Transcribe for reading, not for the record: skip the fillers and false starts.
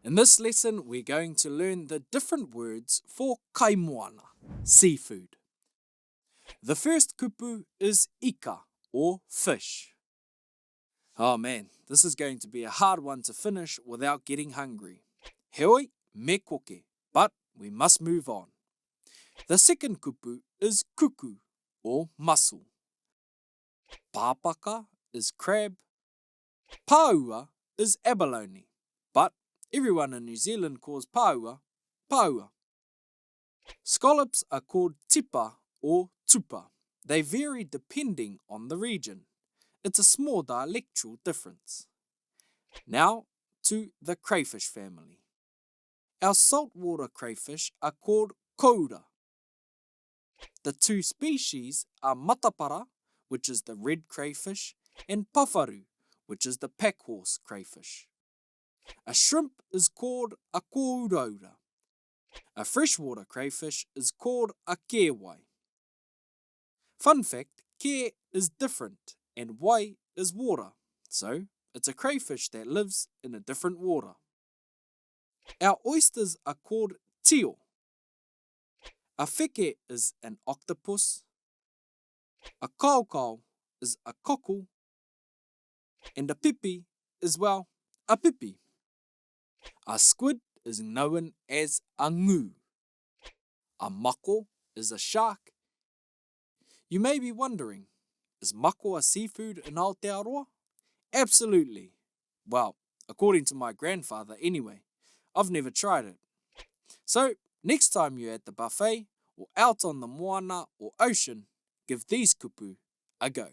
In this lesson, we're going to learn the different words for kaimoana, seafood. The first kupu is ika, or fish. Oh man, this is going to be a hard one to finish without getting hungry. Heoi, me koke, but we must move on. The second kupu is kuku, or mussel. Pāpaka is crab. Pāua is abalone, but everyone in New Zealand calls pāua, pāua. Scallops are called tipa or tupa. They vary depending on the region. It's a small dialectal difference. Now to the crayfish family. Our saltwater crayfish are called koura. The two species are matapara, which is the red crayfish, and pawharu, which is the packhorse crayfish. A shrimp is called a kōraura. A freshwater crayfish is called a kewai. Fun fact, ke is different and wai is water, so it's a crayfish that lives in a different water. Our oysters are called tio. A wheke is an octopus. A kaukau is a cockle. And a pipi is, well, a pipi. A squid is known as a ngu. A mako is a shark. You may be wondering, is mako a seafood in Aotearoa? Absolutely. Well, according to my grandfather anyway. I've never tried it. So, next time you're at the buffet or out on the moana or ocean, give these kupu a go.